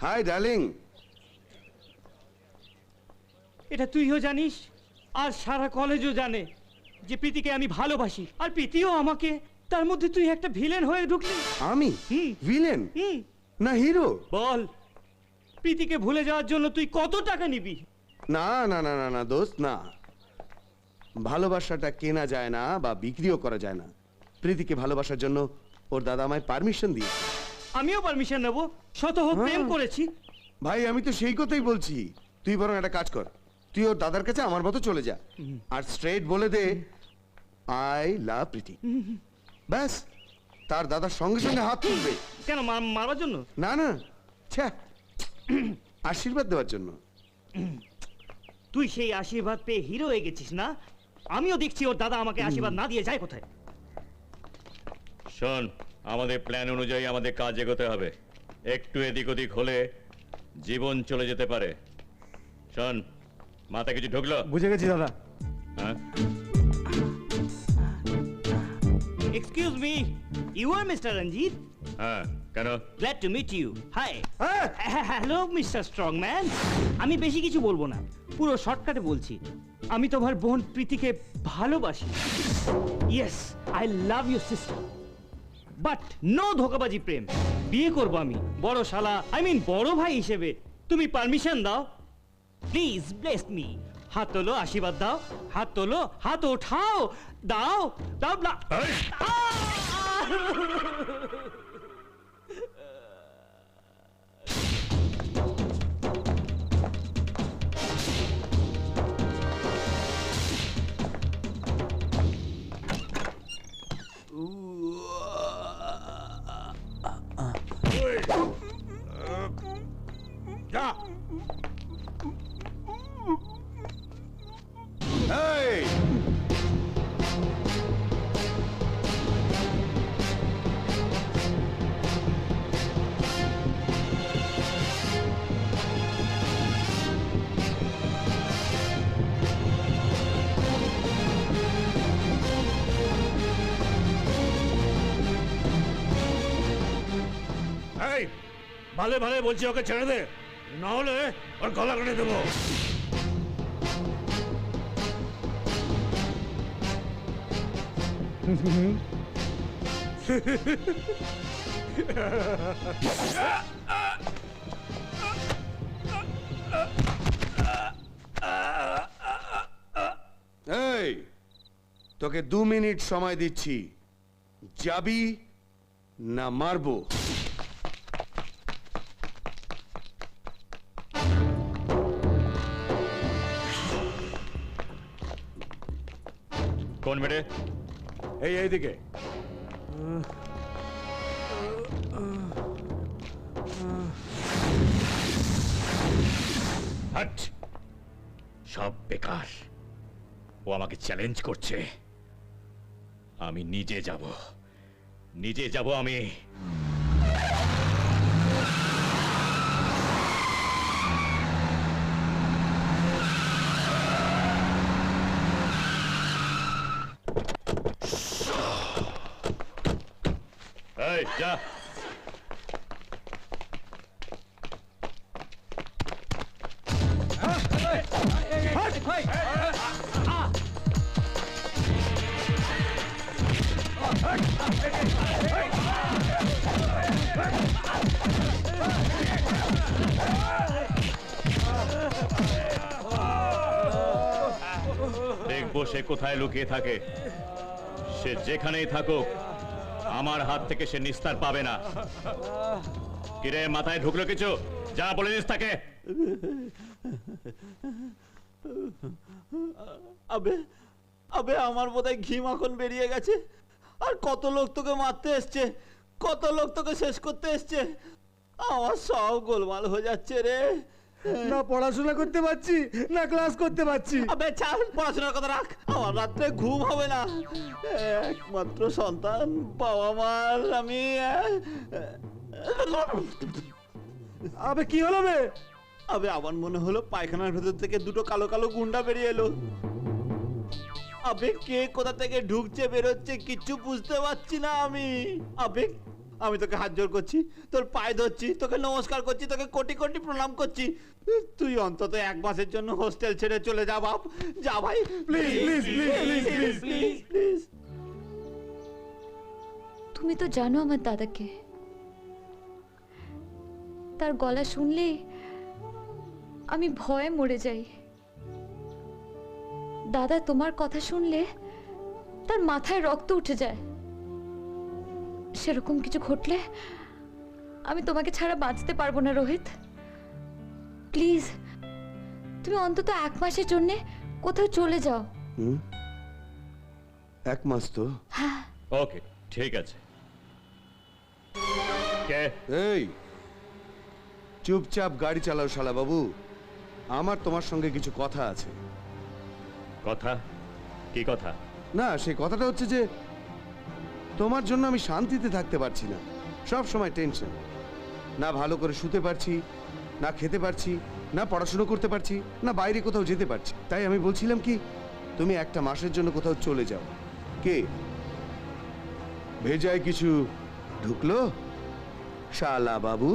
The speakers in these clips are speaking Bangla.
Hi darling. এটা তুইও জানিস আর সারা কলেজও জানে যে প্রীতিকে আমি ভালোবাসি, আর প্রীতিও আমাকে। তার মধ্যে তুই একটা ভিলেন হয়ে ঢুকলি। আমি ভিলেন না হিরো? বল, প্রীতিকে ভুলে যাওয়ার জন্য তুই কত টাকা নিবি? না না না না না দোস্ত, না। ভালোবাসাটা কেনা যায় না বা বিক্রিও করা যায় না। প্রীতিকে ভালোবাসার জন্য ওর দাদা আমায় পারমিশন দিয়েছে। আমিও পারমিশন নেব, শত হোক প্রেম করেছি। ভাই আমি তো সেই কথাই বলছি। তুই বরং একটা কাজ কর, তুই ওর দাদার কাছে আমার মতো চলে যা আর স্ট্রেট বলে দে আই লাভ প্রীতি। ব্যাস, তার দাদার সঙ্গে সঙ্গে হাত তুলবে। কেন, মারবার জন্য? না না, ছ্যা, আশীর্বাদ দেওয়ার জন্য। তুই সেই আশীর্বাদ পেয়ে হিরো হয়ে গেছিস না? আমিও দেখছি ওর দাদা আমাকে আশীর্বাদ না দিয়ে যায় কোথায়। শোন, আমাদের প্ল্যান অনুযায়ী আমাদের কাজ এগোতে হবে। একটু এদিক ওদিক হলে জীবন চলে যেতে পারে। শোন, মাথায় কিছু ঢুকলো? বুঝে গেছি দাদা। হ্যাঁ, excuse me, you are mister Ranjit? হ্যাঁ, কেন? Glad to meet you. Hi. Hello mister strongman. আমি বেশি কিছু বলবো না, পুরো শর্টকাটে বলছি। আমি তোমার বোন প্রীতিকে ভালোবাসি। Yes, I love your sister, but no ধোকাবাজি প্রেম। বিয়ে করব আমি বড় শালা, আই মিন বড় ভাই হিসেবে। তুমি পারমিশন দাও প্লিজ, ব্লেস মি। হাত তোলো, আশীর্বাদ দাও। হাত তোলো, হাত ওঠাও, দাও দাও। এই ভালো ভালো বলছি, ওকে ছেড়ে দে, না হলে ওর গলা কেটে দেবো। এই, তোকে 2 মিনিট সময় দিচ্ছি, যাবি না মারবো? কোন মেরে? এইদিকে। হাট, সব বেকার। ও আমাকে চ্যালেঞ্জ করছে, আমি নিজে যাব আমি। এই যা। দেখবো সে কোথায় লুকিয়ে থাকে। সে যেখানেই থাকুক, আমার হাত থেকে সে নিস্তার পাবে না। কিরে, মাথায় ঢুকলো কিছু? যা বলে দিস তাকে। আবে আবে আমার বোধহয় ঘি মাখন বেরিয়ে গেছে। আর কত লোক তোকে মারতে এসছে, কত লোক তোকে শেষ করতে এসছে। আমার সব গোলমাল হয়ে যাচ্ছে রে। না পড়াশোনা করতে পারছি, না ক্লাস করতে পারছি। আবে ছাড়, পড়াশোনার কথা রাখ। আমার রাত্রে ঘুম হবে না। একমাত্র সন্তান, বাবা মার আমি। আবে কি হলো বে? আবে আমার মনে হলো পায়খানার ভেতর থেকে দুটো কালো কালো গুন্ডা বেরিয়ে এলো। আবে কে কোথা থেকে ঢুকছে বেরোচ্ছে কিচ্ছু বুঝতে পারছি না আমি। আবে আমি তোকে হাত জোর করছি, তোর পায়ে ধরছি, তোকে নমস্কার করছি, তোকে কোটি কোটি প্রণাম করছি। তুই অন্তত 1 মাসের জন্য হোস্টেল ছেড়ে চলে যা বাপ, যা ভাই, please please please please please please. তুমি তো জানো আমার দাদাকে, তার গলা শুনলেই আমি ভয়ে মরে যাই। দাদা তোমার কথা শুনলে তার মাথায় রক্ত উঠে যায়। সেরকম কিছু ঘটলে আমি তোমাকে ছাড়া বাঁচতে পারবো না রোহিত। প্লিজ তুমি অন্তত 1 মাসের জন্য কোথাও চলে যাও। 1 মাস তো? হ্যাঁ। ওকে, ঠিক আছে। কে? এই চুপচাপ গাড়ি চালাও শালা বাবু, আমার তোমার সঙ্গে কিছু কথা আছে। কথা? কি কথা? না, সেই কথাটা হচ্ছে যে তোমার জন্য আমি শান্তিতে থাকতে পারছি না, সব সময় টেনশন। না ভালো করে শুতে পারছি, না খেতে পারছি, না পড়াশুনো করতে পারছি, না বাইরে কোথাও যেতে পারছি। তাই আমি বলছিলাম কি, তুমি 1 মাসের জন্য কোথাও চলে যাও। কে ভেজায় কিছু ঢুকলো শালা বাবু?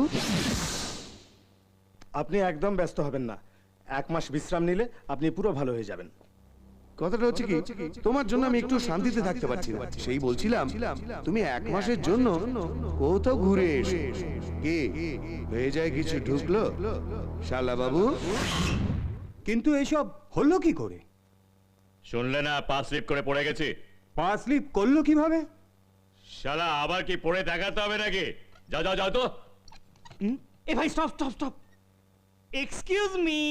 আপনি একদম ব্যস্ত হবেন না, 1 মাস বিশ্রাম নিলে আপনি পুরো ভালো হয়ে যাবেন। কথাটা হচ্ছে কি, তোমার জন্য আমি একটু শান্তিতে থাকতে পারছি না, সেই বলছিলাম তুমি 1 মাসের জন্য কোথাও ঘুরে এসো। কে হয়ে যায় কিছু ঢুকলো শালা বাবু? কিন্তু এইসব হলো কি করে? শুনলে না পা স্লিপ করে পড়ে গেছি? পা স্লিপ করলো কিভাবে? শালা আবার কি পড়ে দেখাতে হবে নাকি? যাও যাও যাও তো। এ ভাই stop stop stop, excuse me.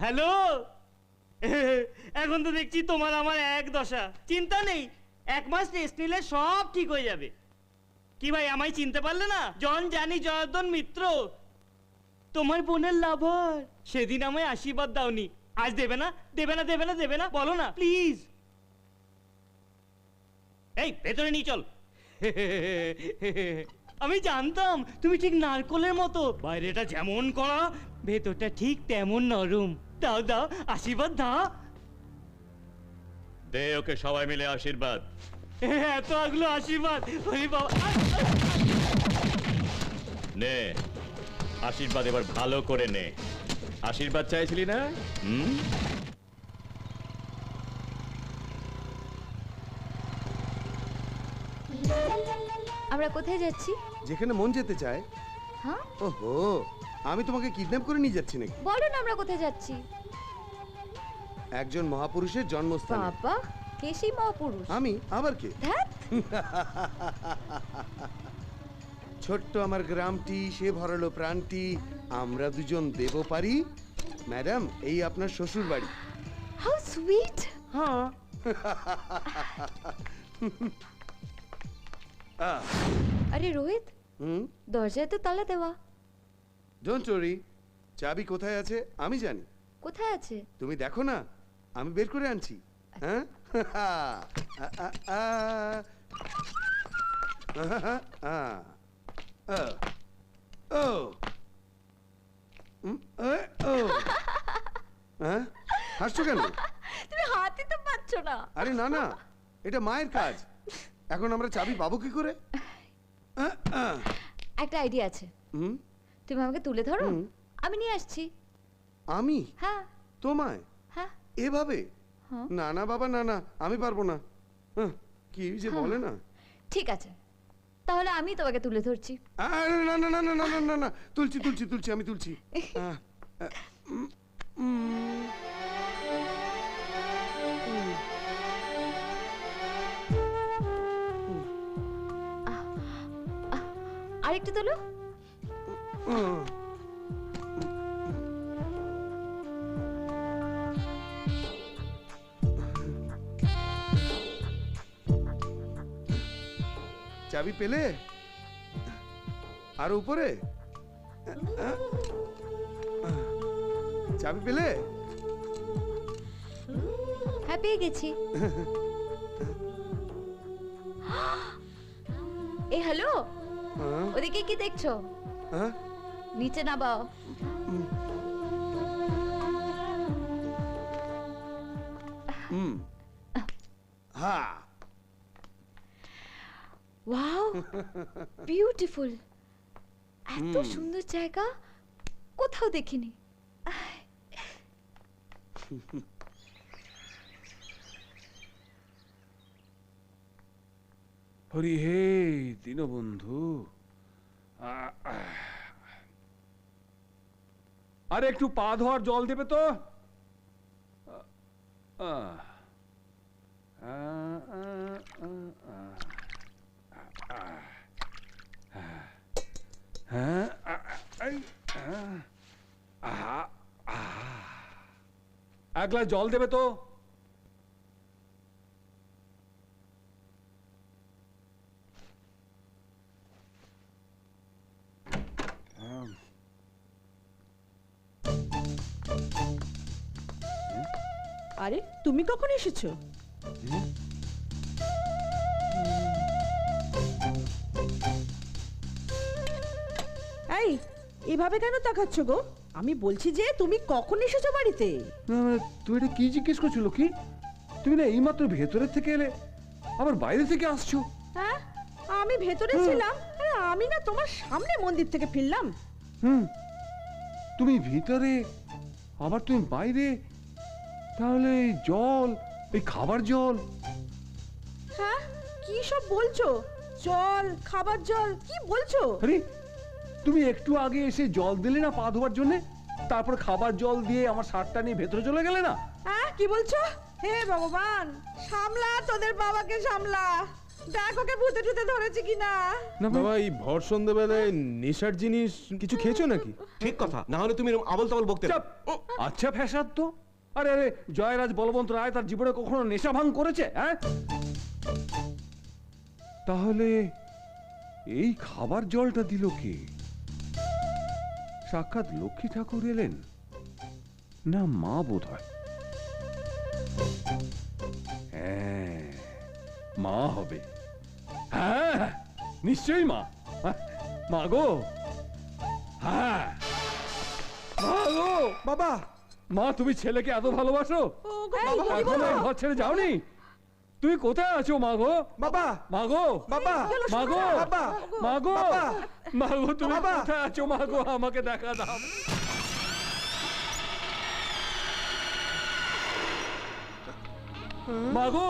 Hello, এখন তো দেখছি তোমার আমার এক দশা। চিন্তা নেই, 1 মাস রেস্ট নিলে সব ঠিক হয়ে যাবে। কি ভাই, আমায় চিনতে পারলে না? জন জানি জনার্দন মিত্র, তোমার বোনের লাভার। সেদিন আমায় আশীর্বাদ দাওনি, আজ দেবে না? দেবে না দেবে না দেবে না, বলো না প্লিজ। এই ভেতরে নিয়ে চল। আমি জানতাম তুমি ঠিক নারকলের মতো, বাইরেটা যেমন কড়া ভেতরটা ঠিক তেমন নরম। দাও দাও আশীর্বাদ দাও। দে ওকে সবাই মিলে আশীর্বাদ। এত আগলো আশীর্বাদ, ওরে বাবা। নে আশীর্বাদ, এবার ভালো করে নে। আশীর্বাদ চাইছিলি না? আমরা কোথায় যাচ্ছি? যেখানে মন যেতে চায়। হ্যাঁ, ওহো, আমি তোমাকে কিডন্যাপ করে নিয়ে যাচ্ছি নাকি? বলো না আমরা কোথায় যাচ্ছি। একজন মহাপুরুষের জন্মস্থান। বাবা, কে সেই মহাপুরুষ? আমি আবার কে? ধ্যাৎ, ছোট্ট আমার গ্রামটি, সে ভরালো প্রাণটি, আমরা দুজন দেব পারি। ম্যাডাম, এই আপনার শ্বশুর বাড়ি। How sweet. হ্যাঁ। আরে রোহিত, দরজায় তো তালা দেওয়া। ডোন্ট ওয়ারি, চাবি কোথায় আছে আমি জানি। কোথায় আছে? তুমি দেখো না, আমি বের করে আনছি। হ্যাঁ। হাসছো কেন? তুমি হাতই তো পাচ্ছ না। আরে না না, এটা মায়ের কাজ। এখন আমরা চাবি পাবো কি করে? একটা আইডিয়া আছে, হুম, তুমি আমাকে তুলে ধরো, আমি নিয়ে আসছি। আমি হ্যাঁ তোমায় হ্যাঁ এভাবে? হ্যাঁ। না না বাবা, না না, আমি পারবো না। কি যে বলে না। ঠিক আছে, তাহলে আমি তোমাকে তুলে ধরছি। আরে না না না না না না না না, তুলছি তুলছি তুলছি, আমি তুলছি। আরেকটু তোলো। চাবি পেলে? আর উপরে চাবি পেলে? হ্যাঁ, পেয়ে গেছি। এ হ্যালো, ওদিকে কি দেখছো? হ্যাঁ, নিচে নামাও। হ্যাঁ। ওয়াও বিউটিফুল, এত সুন্দর জায়গা কোথাও দেখিনি। হরি হে দীনবন্ধু, আরে একটু পা ধোয়ার জল দেবে তো। এক গ্লাস জল দেবে তো। আরে তুমি কখন এসেছো? এই এভাবে কেন তাকাচ্ছ গো? আমি বলছি যে তুমি কখন এসেছো বাড়িতে? না মানে তুই এটা কি জিজ্ঞেস করছিল কি? তুমি না এইমাত্র ভেতরের থেকে এলে, আবার বাইরে থেকে আসছো। হ্যাঁ আমি ভেতরে ছিলাম, আরে আমি না তোমার সামনে মন্দির থেকে ফিরলাম। হুম, তুমি ভিতরে আবার তুমি বাইরে, তাহলে এই জল, এই খাবার জল। হ্যাঁ কি সব বলছো? জল, খাবার জল, কি বলছো? আরে তুমি একটু আগে এসে জল দিলে না পা ধোয়ার জন্য, তারপর খাবার জল দিয়ে আমার শার্টটা নিয়ে ভেতরে চলে গেলে না। হ্যাঁ কি বলছো? হে ভগবান, সামলা তোদের বাবাকে সামলা, দেখ ওকে ভূতে টুতে ধরেছে কিনা। না বাবা এই ভর সন্ধ্যেবেলায় নেশার জিনিস কিছু খেয়েছো নাকি? ঠিক কথা, না হলে তুমি এরকম আবল তাবল বকতে না। চাপ। আচ্ছা ফ্যাসাদ তো। আরে আরে জয়রাজ বলবন্ত রায় তার জীবনে কখনো নেশা ভাঙ করেছে? হ্যাঁ, তাহলে এই খাবার জলটা দিল কে? সাক্ষাৎ লক্ষ্মী ঠাকুর এলেন না মা বোধ হয়। হ্যাঁ মা হবে, হ্যাঁ নিশ্চয়ই মা। মা গো, হ্যাঁ মা গো। বাবা, মা তুমি ছেলেকে এত ভালোবাসো, এখনো এই ঘর ছেড়ে যাওনি? তুমি কোথায় আছো মা গো? বাবা, মা গো, বাবা, মা গো, বাবা, মা গো, বাবা, মা গো তুমি বাবা। কোথায় আছো মা গো? আমাকে দেখা দাও। মা গো,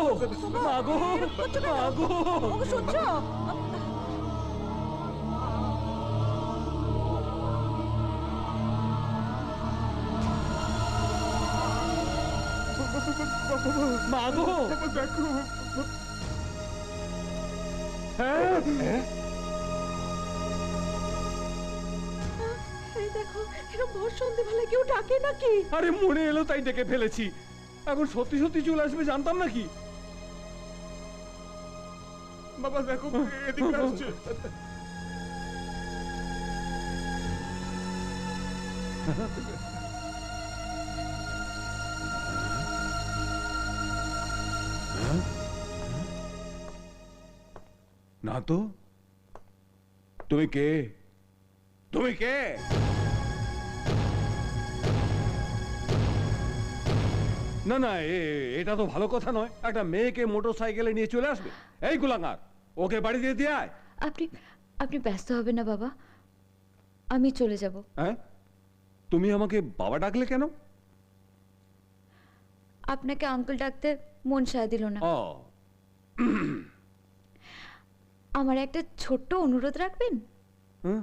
মা গো, মা গো। ওগো শুনছো? মা গো, হ্যাঁ, এই দেখো, এরকম ভোর সন্ধ্যেবেলায় কেউ ডাকে নাকি? আরে মনে এলো তাই ডেকে ফেলেছি। এখন সত্যি সত্যি চলে আসবে জানতাম নাকি? বাবা দেখো এদিকে আসছে। না তো, তুমি কে? তুমি কে? না না এটা তো ভালো কথা নয়। একটা মেয়েকে মোটর সাইকেলে নিয়ে চলে আসবে? এই কুলাঙ্গার, ওকে বাড়ি দিয়ে দিয়ে আয়। আপনি আপনি ব্যস্ত হবেন না বাবা, আমি চলে যাব। হ্যাঁ, তুমি আমাকে বাবা ডাকলে কেন? আপনাকে আঙ্কেল ডাকতে মন সায় দিল না। ও আমার একটা ছোট্ট অনুরোধ রাখবেন? হ্যাঁ?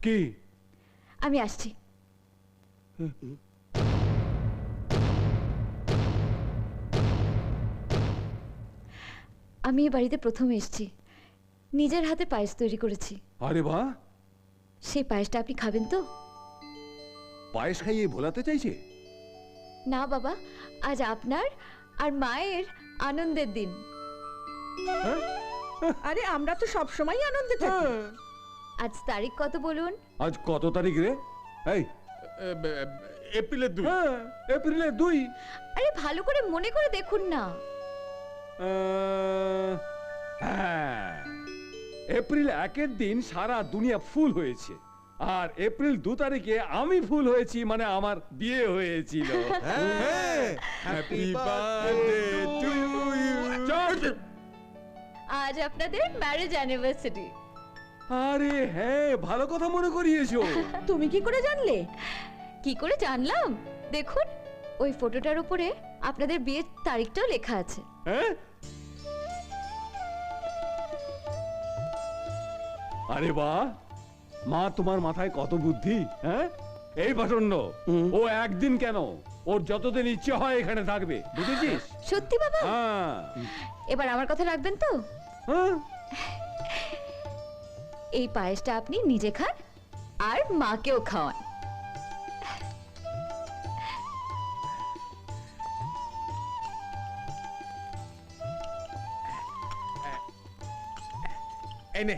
কি? আমি আসছি। আমি এই বাড়িতে প্রথম এসেছি, নিজের হাতে পায়েস তৈরি করেছি। আরে বাহ, সেই পায়েসটা আপনি খাবেন তো? পায়েস খাইয়ে ভোলাতে চাইছে? না বাবা, আজ আপনার আর মায়ের আনন্দের দিন। আরে আমরা তো সব সময় আনন্দে থাকি। আজ তারিখ কত বলুন? আজ কত তারিখ রে? এই এপ্রিলের 2। হ্যাঁ, এপ্রিলের 2। আরে ভালো করে মনে করে দেখুন না। হ্যাঁ, এপ্রিল 1-এর দিন সারা দুনিয়া ফুল হয়েছে, আর এপ্রিল 2 তারিখে আমি ফুল হয়েছি, মানে আমার বিয়ে হয়েছিল। Happy birthday to you. আজ আপনাদের ম্যারেজ অ্যানিভার্সারি। আরে হ্যাঁ, ভালো কথা মনে করিয়েছো। তুমি কি করে জানলে? কি করে জানলাম? দেখুন, ওই ফটোটার উপরে আপনাদের বিয়ের তারিখটাও লেখা আছে। হ্যাঁ? আরে বাহ, মা তোমার মাথায় কত বুদ্ধি। হ্যাঁ, এই প্রচন্ড, ও একদিন কেন, ওর যতদিন ইচ্ছে হয় এখানে থাকবে, বুঝেছিস? সত্যি বাবা? হ্যাঁ। এবার আমার কথা রাখবেন তো? হ্যাঁ? এই পায়েসটা আপনি নিজে খান আর মাকেও খাওয়ান। এই নে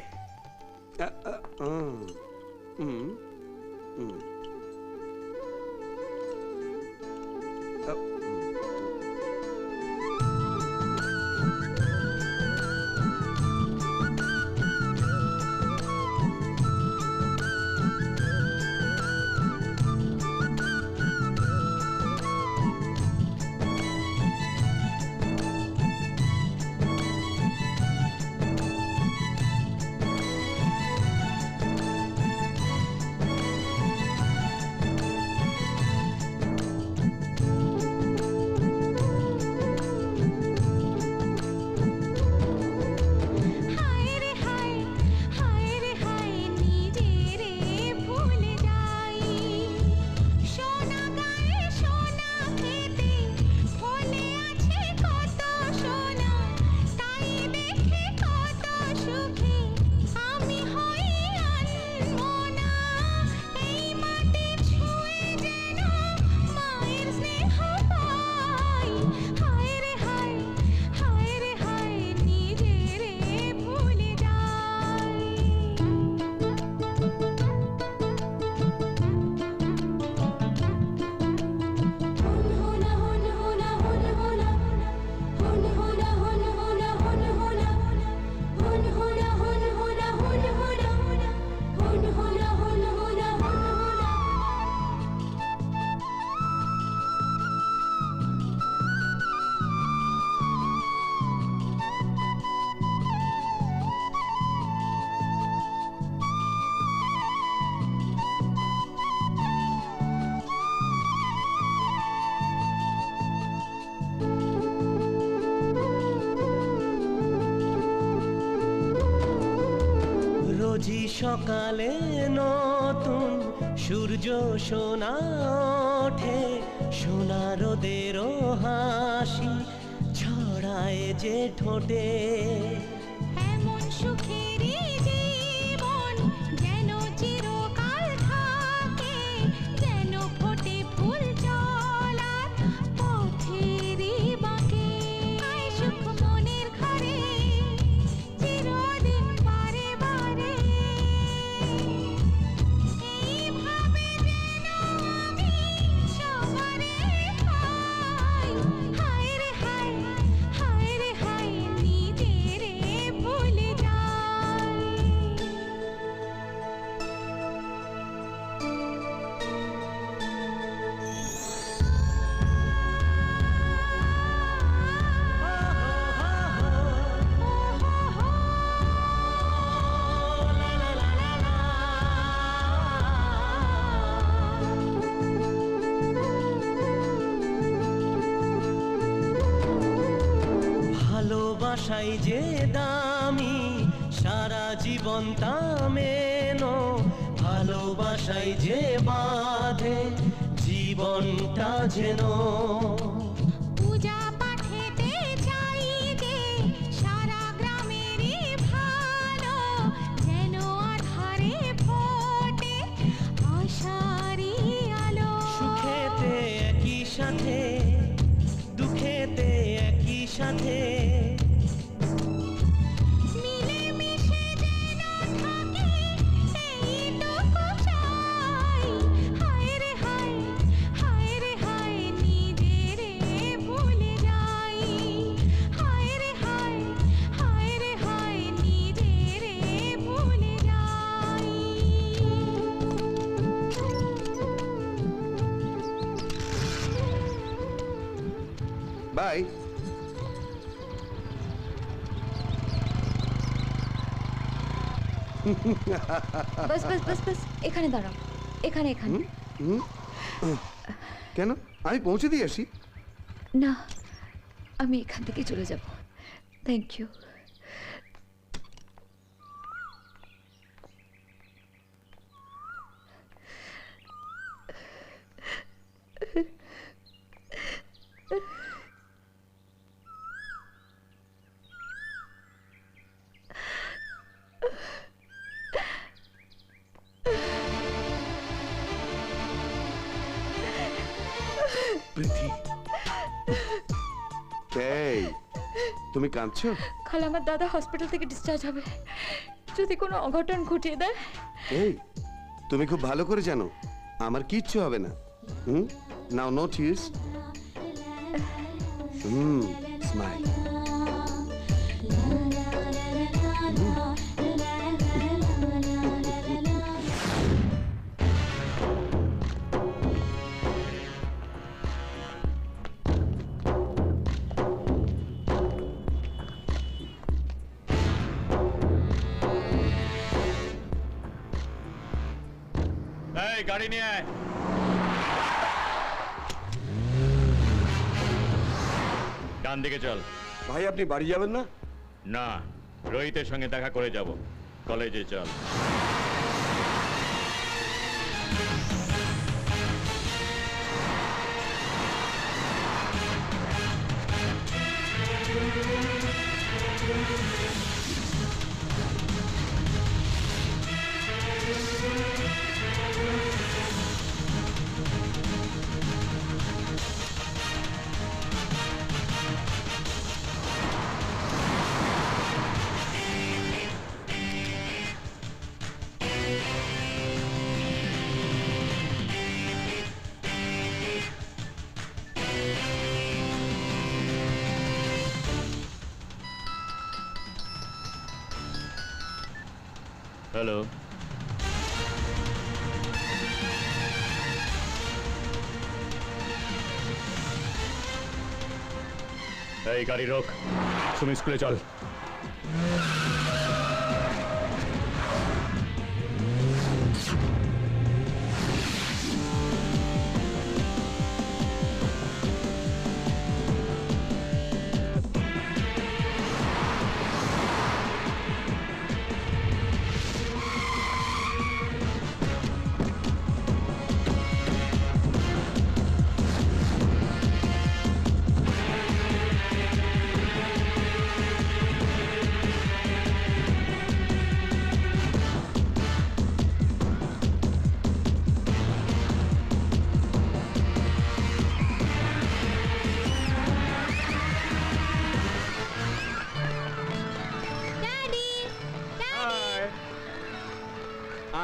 রোজই সকালে নতুন সূর্য সোনা ওঠে, সোনা রোদেরও হাসি ছড়ায় যে ঠোঁটে। এমন সুখেরই জীবন যেন চিরকাল থাকে, যেন ফোটে ফুল চলার পথেরই বাঁকে। আয় সুখ মনের ঘরে চিরদিন বারে বারে, এইভাবে যেন আমি সবারে পাই। হায় রে হায়, হায় রে হায়, নিজেরে ভুলে যাই। ভালোবাসাই যে দামি, সারা জীবন তা মেনো। ভালোবাসাই যে বাঁধে জীবনটা যেন। পূজা পাঠেতে চাই যে সারা গ্রামেরই ভালো, যেন আধারে ফোটে আশারই আলো। সুখেতে একই সাথে, দুঃখেতে একই সাথে, মিলেমিশে যেন থাকে এইটুকু চাই। হায় রে হায়, হায় রে হায়, নিজেরে ভুলে যাই। হায় রে হায়, হায় রে হায়, নিজেরে ভুলে যাই। বাই। বাস বাস বাস বাস, এখানে দাঁড়াও, এখানে এখানে। কেন, আমি পৌঁছে দিয়ে আসি। না, আমি এখান থেকে চলে যাব। Thank you. প্রীতি, এই তুমি কাঁদছো? খালা, আমার দাদা হসপিটাল থেকে ডিসচার্জ হবে, যদি কোনো অঘটন ঘটিয়ে দেয়। এই তুমি খুব ভালো করে জানো আমার কিচ্ছু হবে না। নাও নো টিয়ার্স। স্মাইল। এই গাড়ি নিয়ে আয়। ডান দিকে চল। ভাই আপনি বাড়ি যাবেন না? না, রোহিতের সঙ্গে দেখা করে যাব। কলেজে চল। হ্যালো, এই গাড়ি রোক, তুমি স্কুলে চল।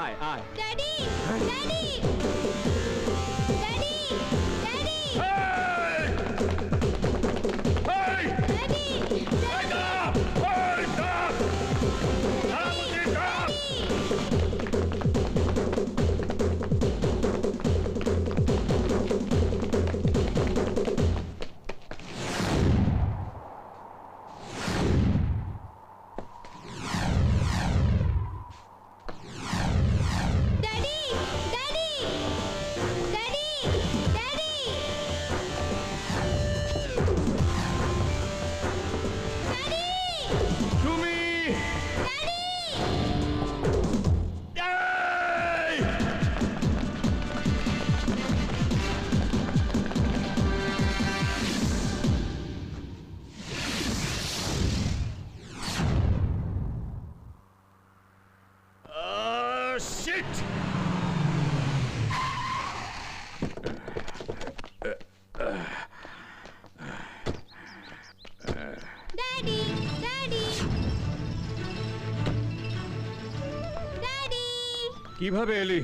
আয় আয়। ড্যাডি, ড্যাডি, ড্যাডি, ড্যাডি, কিভাবে এলি?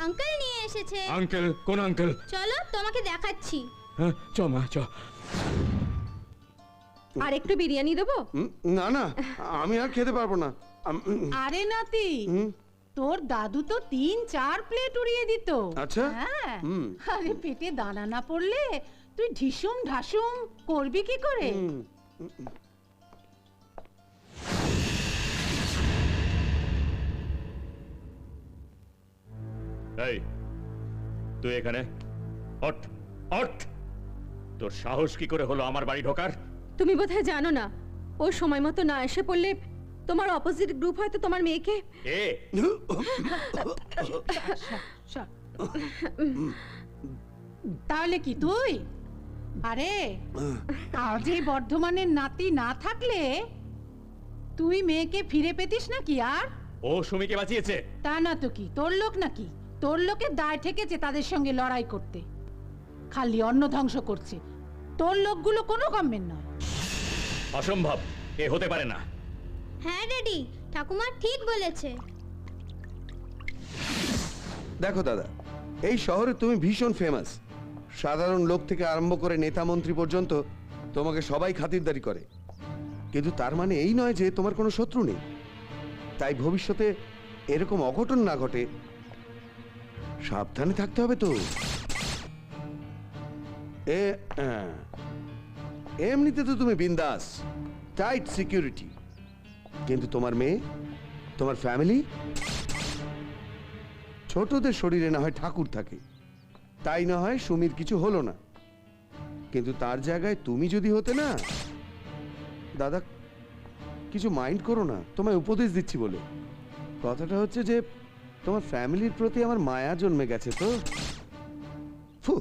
আঙ্কেল নিয়ে এসেছে। আঙ্কেল? কোন আঙ্কেল? চলো তোমাকে দেখাচ্ছি। হ্যাঁ, চ মা চ। আর একটু বিরিয়ানি দেবো? না না, আমি আর খেতে পারবো না। আরে নাতি, তোর দাদু তো 3-4 প্লেট উড়িয়ে দিত। আচ্ছা। হ্যাঁ। আরে পেটে দানা না পড়লে তুই ঢিসুম ঢাসুম করবি কি করে? এই তুই এখানে অট অট তোর সাহস কি করে হলো আমার বাড়ি ঢোকার? তুমি বোধহয় জানো না, ও সময় মতো না এসে পড়লে তোমার অপোজিট গ্রুপ হয়তো তোমার মেয়েকে এ তাহলে কি তুই? আরে আজ এই বর্ধমানের নাতি না থাকলে তুই মেয়েকে ফিরে পেতিস নাকি? আর ও সুমিকে বাঁচিয়েছে। তা না তো কি, তোর লোক নাকি? তোর লোকের দায় ঠেকেছে তাদের সঙ্গে লড়াই করতে, খালি অন্ন ধ্বংস করছে। তোর লোকগুলো কোনো কমেন্ট নয়। অসম্ভব, এ হতে পারে না। হ্যাঁ ড্যাডি, ঠাকুমা ঠিক বলেছে। দেখো দাদা, এই শহরে তুমি ভীষণ ফেমাস। সাধারণ লোক থেকে আরম্ভ করে নেতা মন্ত্রী পর্যন্ত তোমাকে সবাই খাতিরদারি করে, কিন্তু তার মানে এই নয় যে তোমার কোনো শত্রু নেই। তাই ভবিষ্যতে এরকম অঘটন না ঘটে সাবধানে থাকতে হবে তো। এমনিতে তো তুমি বিন্দাস, টাইট সিকিউরিটি, কিন্তু তোমার মেয়ে, তোমার ফ্যামিলি, ছোটদের শরীরে না হয় ঠাকুর থাকে, তাই না হয় সুমির কিছু হলো না, কিন্তু তার জায়গায় তুমি যদি হতে না। দাদা কিছু মাইন্ড করো না, তোমায় উপদেশ দিচ্ছি বলে। কথাটা হচ্ছে যে তোমার ফ্যামিলির প্রতি আমার মায়া জন্মে গেছে তো। ফু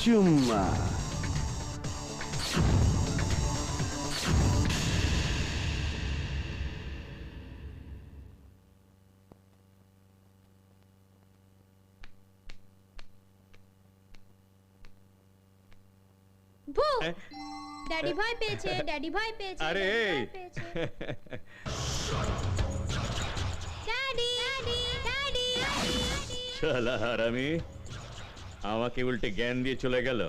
চুম্মা। ড্যাডি ভয় পেয়েছে, ড্যাডি ভয় পেয়েছে। আরে ড্যাডি ড্যাডি ড্যাডি। শালা হারামি, আমাকে উল্টে জ্ঞান দিয়ে চলে গেল।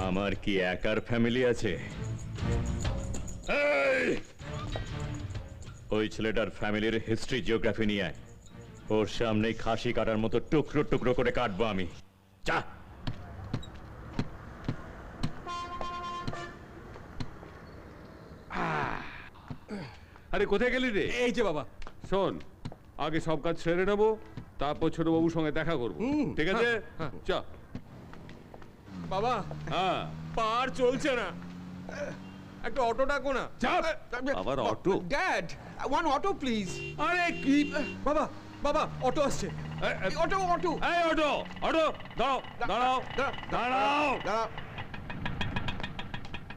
আমার কি একার ফ্যামিলি আছে? এই! ওই ছেলেটার ফ্যামিলির হিস্ট্রি জিওগ্রাফি নিয়ে আয়। ওর সামনেই খাসি কাটার মতো টুকরো টুকরো করে কাটবো আমি। চা। আরে কোথায় গেলি রে? এই যে বাবা। শোন, আগে সব কাজ সেরে নেবো, তারপর ছোট বাবুর সঙ্গে দেখা করবো, ঠিক আছে? চ। বাবা, হ্যাঁ পার চলছে না, একটা অটো ডাকো না। চাপ। আবার auto? Dad, one auto please. আরে কি বাবা, বাবা অটো আসছে। Auto auto. এই অটো, অটো দাঁড়াও দাঁড়াও দাঁড়াও।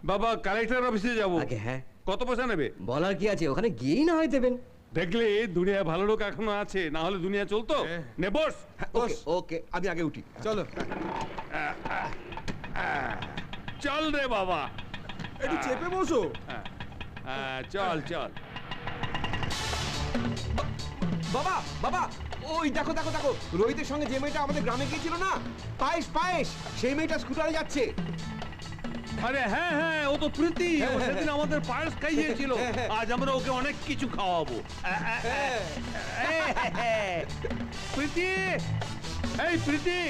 বাবা কালেক্টর অফিসে যাবো। আগে হ্যাঁ, কত পয়সা নেবে? বলার কি আছে, ওখানে গিয়েই না হয় দেবেন। দেখলে দুনিয়ায় ভালো লোক এখনো আছে, না হলে দুনিয়া চলতো? নে বস। ওকে ওকে, আমি আগে উঠি, চলো। চল রে বাবা, একটু চেপে বসো। চল চল। বাবা বাবা, ওই দেখো দেখো দেখো, রোহিতের সঙ্গে যে মেয়েটা আমাদের গ্রামে গিয়েছিল না, পায়েস পায়েস, সেই মেয়েটা স্কুটারে যাচ্ছে। আরে হ্যাঁ হ্যাঁ, ও তো প্রীতি, ও সেদিন আমাদের পায়েস খাইয়েছিল। আজ আমরা ওকে অনেক কিছু খাওয়াবো। প্রীতি, এই প্রীতি,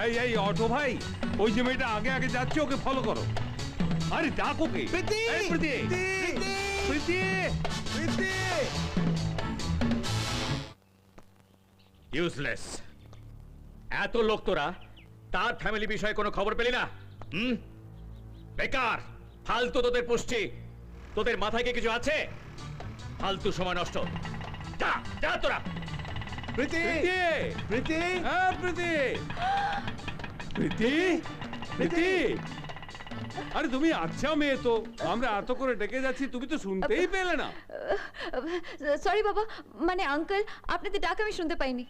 এই এই অটো ভাই, ওই যে মেয়েটা আগে আগে যাচ্ছে ওকে ফলো করো। আরে ডাক ওকে। প্রীতি, এই প্রীতি, প্রীতি, প্রীতি। ইউজলেস। এত লোক তোরা, তার ফ্যামিলি বিষয়ে কোনো খবর পেলি না? বেকার, ফালতু তোদের পুষ্টি। তোদের মাথায় কি কিছু আছে? ফালতু সময় নষ্ট। যা যা তোরা। প্রীতি, প্রীতি, হ্যাঁ প্রীতি, প্রীতি, প্রীতি। আরে তুমি আচ্ছা মেয়ে তো, আমরা এত করে ডেকে যাচ্ছি, তুমি তো শুনতেই পেলে না। সরি বাবা, মানে আঙ্কেল, আপনাদের ডাক আমি শুনতে পাইনি।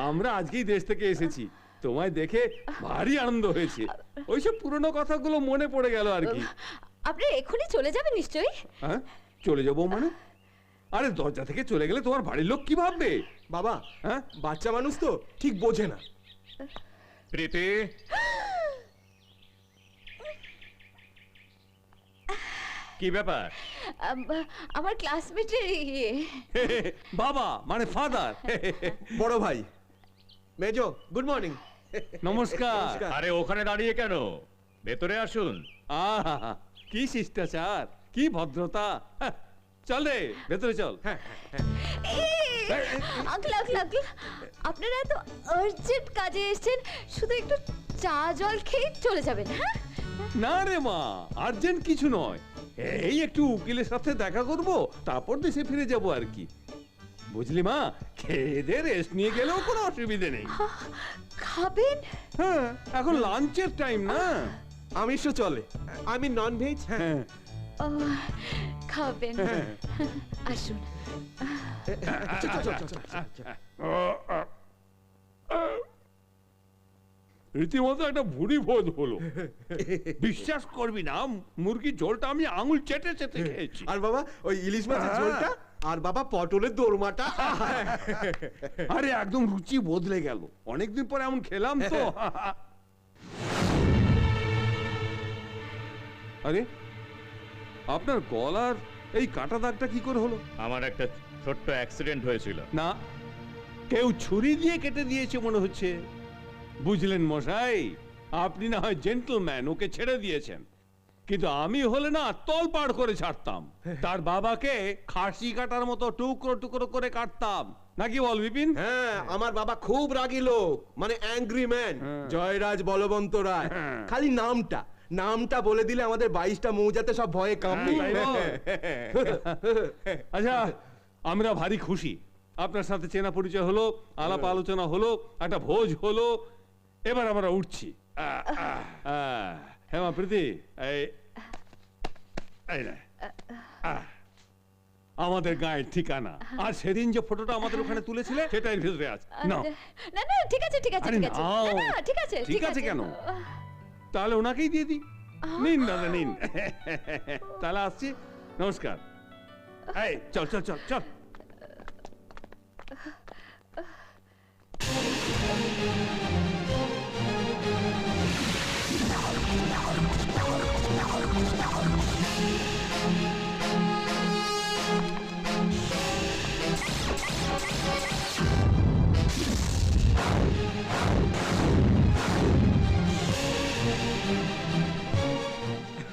আমরা আজকেই দেশ থেকে এসেছি, তোমায় দেখে ভারী আনন্দ হয়েছে। ওইসব পুরনো কথাগুলো মনে পড়ে গেল আর কি। আপনারা এখনই চলে যাবেন নিশ্চয়ই? হ্যাঁ চলে যাবো মানে? আরে দরজা থেকে চলে গেলে তোমার বাড়ির লোক কি ভাববে? বাবা, হ্যাঁ বাচ্চা মানুষ তো ঠিক বোঝে না। প্রীতি, কি ব্যাপার? আমার ক্লাসমেটের ইয়ে। বাবা মানে ফাদার। বড় ভাই মেজো, গুড মর্নিং। নমস্কার। আরে ওখানে দাঁড়িয়ে কেন? ভেতরে আসুন। আহা, কি শিষ্টাচার। কি ভদ্রতা। হ্যাঁ, চল রে ভেতরে চল। আঙ্কেল আঙ্কেল আঙ্কেল আপনারা এত আর্জেন্ট কাজে এসেছেন, শুধু একটু চা জল খেয়ে চলে যাবেন। হ্যাঁ না রে মা, আর্জেন্ট কিছু নয়, এই একটু উকিলের সাথে দেখা করব, তারপর দেশে ফিরে যাব আর কি। বুঝলি মা, খেয়ে দিয়ে রেস্ট নিয়ে গেলেও কোনো অসুবিধে নেই। খাবেন? হ্যাঁ, এখন লাঞ্চের টাইম না। আমিষ চলে, আমি নন ভেজ। হ্যাঁ, খাবেন? আসুন। রীতিমতো একটা ভুড়ি ভোজ হলো। বিশ্বাস করবি না, মুরগির ঝোলটা আমি আঙুল চেটে চেটে খেয়েছি। আর বাবা ওই ইলিশ মাছের ঝোলটা, আর বাবা পটলের দোরমাটা। আরে একদম রুচি বদলে গেল, অনেকদিন পরে এমন খেলাম তো। আরে আপনার গলার এই কাটা দাগটা কি করে হলো? আমার একটা ছোট্ট অ্যাক্সিডেন্ট হয়েছিল। না, কেউ ছুরি দিয়ে কেটে দিয়েছে মনে হচ্ছে। বুঝলেন মশাই, আপনি না হয় জেন্টলম্যান, ওকে ছেড়ে দিয়েছেন, কিন্তু আমি হলে না তল পাড় করে ছাড়তাম। তার বাবাকে খাসি কাটার মতো টুকরো টুকরো করে কাটতাম, নাকি বল বিপিন? হ্যাঁ, আমার বাবা খুব রাগী লোক, মানে অ্যাংরি ম্যান। জয়রাজ বলবন্ত রায়। খালি নামটা বলে দিলে আমাদের 22টা মৌজাতে সব ভয়ে কাঁপে। আচ্ছা, আমরা ভারী খুশি, আপনার সাথে চেনা পরিচয় হলো, আলাপ আলোচনা হলো, একটা ভোজ হলো, এবার আমরা উঠছি। হ্যাঁ মা প্রীতি, এই না আমাদের গায়ের ঠিকানা, আর সেদিন যে ফটোটা আমাদের ওখানে তুলেছিলে সেটাই ভিতরে আছে। না না না, ঠিক আছে ঠিক আছে আরে ঠিক আছে। নাও। না না, ঠিক আছে ঠিক আছে কেন? তাহলে ওনাকেই দিয়ে দিই। নিন দাদা নিন। তাহলে আসছি, নমস্কার। এই চল চল চল চল।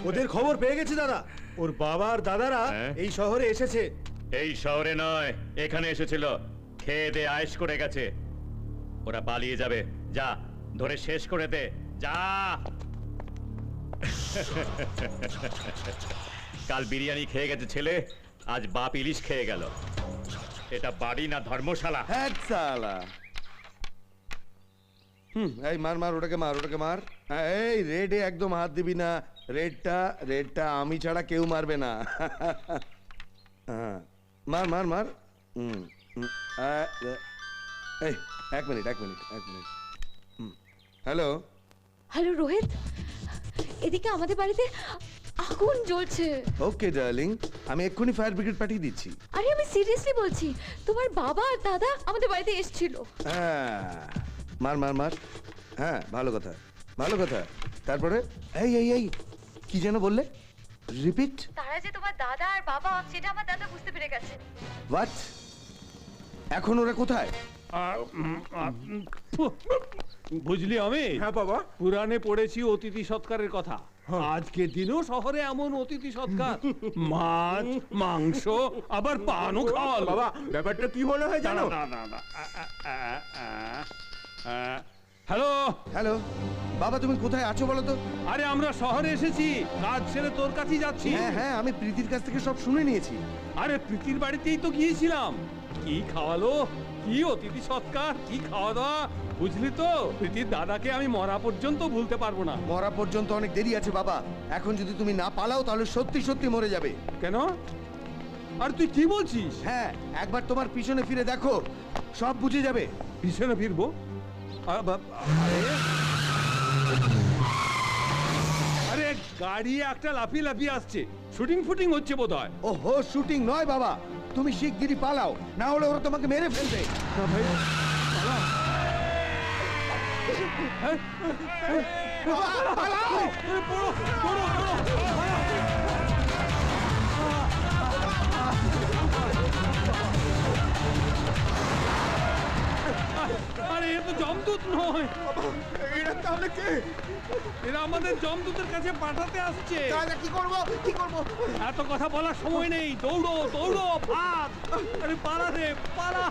ওদের খবর পেয়ে গেছি দাদা, ওর বাবা আর দাদারা হ্যাঁ? এই শহরে এসেছে। এই শহরে নয়, এখানে এসেছিল, খেয়ে দে আয়েশ করে গেছে। ওরা পালিয়ে যাবে, যা ধরে শেষ করে দে, যা। কাল বিরিয়ানি খেয়ে গেছে ছেলে, আজ বাপ ইলিশ খেয়ে গেল। এটা বাড়ি না ধর্মশালা। হ্যাঁ সালা। এই মার মার ওটাকে, মার ওটাকে মার। হ্যাঁ, এই রেডে একদম হাত দিবি না। রেডটা আমি ছাড়া কেউ মারবে না। হ্যাঁ, মার মার মার। এই এক মিনিট। হ্যালো হ্যালো রোহিত, এদিকে আমাদের বাড়িতে আগুন জ্বলছে। ওকে ডার্লিং, আমি এক্ষুনি ফায়ার ব্রিগেড পাঠিয়ে দিচ্ছি। আরে আমি সিরিয়াসলি বলছি, তোমার বাবা আর দাদা আমাদের বাড়িতে এসেছিল। হ্যাঁ, মার মার মার। হ্যাঁ, ভালো কথা ভালো কথা। তারপরে এই এই এই কি যেন বললে? রিপিট। তারা যে তোমার দাদা আর বাবা, সেটা আমার দাদা বুঝতে পেরে গেছে। হোয়াট? এখন ওরা কোথায়? বুঝলি আমি? হ্যাঁ বাবা। পুরাণে পড়েছি অতিথি সৎকারের কথা। আজকের দিনও শহরে এমন অতিথি সৎকার, মাছ মাংস আবার পানও খাওয়াল। বাবা ব্যাপারটা কি মনে হয় জানো? হ্যালো হ্যালো বাবা, তুমি কোথায় আছো বলো তো? আরে আমরা শহরে এসেছি, কাজ ছেড়ে তোর কাছেই যাচ্ছি। হ্যাঁ হ্যাঁ, আমি প্রীতির কাছ থেকে সব শুনে নিয়েছি। আরে প্রীতির বাড়িতেই তো গিয়েছিলাম, কি খাওয়ালো, কি অতিথি সৎকার, কি খাওয়া দাওয়া, বুঝলি তো? প্রীতির দাদাকে আমি মরা পর্যন্ত ভুলতে পারবো না। মরা পর্যন্ত অনেক দেরি আছে বাবা, এখন যদি তুমি না পালাও তাহলে সত্যি সত্যি মরে যাবে। কেন? আর তুই কি বলছিস? হ্যাঁ, একবার তোমার পিছনে ফিরে দেখো, সব বুঝে যাবে। পিছনে ফিরবো? আরে গাড়ি একটা লাফিয়ে লাফিয়ে আসছে, শুটিং ফুটিং হচ্ছে বোধহয়। ওহো, শুটিং নয় বাবা, তুমি শিগগিরই পালাও, না হলে ওরা তোমাকে মেরে ফেলবে। না ভাই, পালা। হ্যাঁ? পালাও! পড়ো, পড়ো, পড়ো। আরে এ তো জমদূত নয়, এরা তাহলে কে? এরা আমাদের জমদূতের কাছে পাঠাতে আসছে। তাহলে কি করবো? কি করবো? এত কথা বলার সময় নেই, দৌড়ো দৌড়ো, ভাগ! আরে পালা রে, পালা!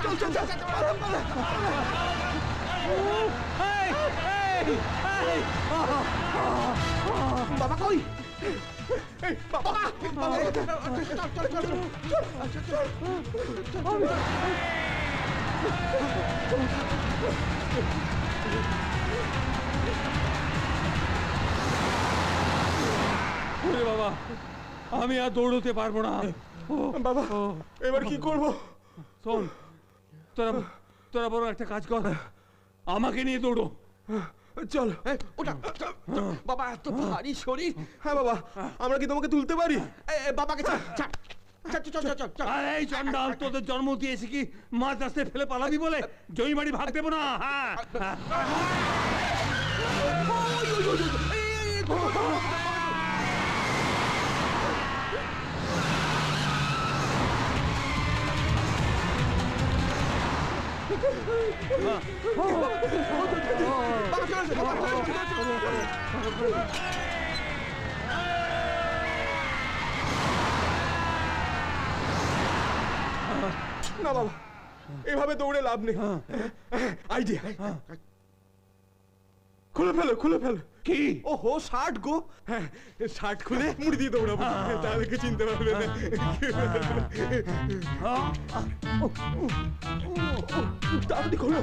চল চল চল চল, পালা, পালা। এই, এই, এই! বাবা কই? এই, বাবা! বাবা! চল, চল, চল, চল। ওরে বাবা, আমি আর দৌড়তে পারবো না। বাবা, এবার কি করব? শোন, তোরা তোরা বড় একটা কাজ কর, আমাকে নিয়ে দৌড়ো। চল। ওটা বাবা, এত ভারী শরীর। হ্যাঁ বাবা, আমরা কি তোমাকে তুলতে পারি? বাবাকে ছাড়, ছাড়। চল চল চল চল চল। আরে এই চন্ডাল, তোদের জন্ম দিয়েছি কি মাঝ রাস্তায় ফেলে পালাবি বলে? জমি বাড়ি ভাগ দেবো না। হ্যাঁ, না বাবা, এভাবে দৌড়ে লাভ নেই। আইডিয়া, খুলে ফেলো, খুলে ফেলো। কি? ওহো, শার্ট গো। হ্যাঁ, শার্ট খুলে মুড়ি দিয়ে দৌড়াবো, তাহলে কি চিনতে পারবে না। তাড়াতাড়ি খোলো।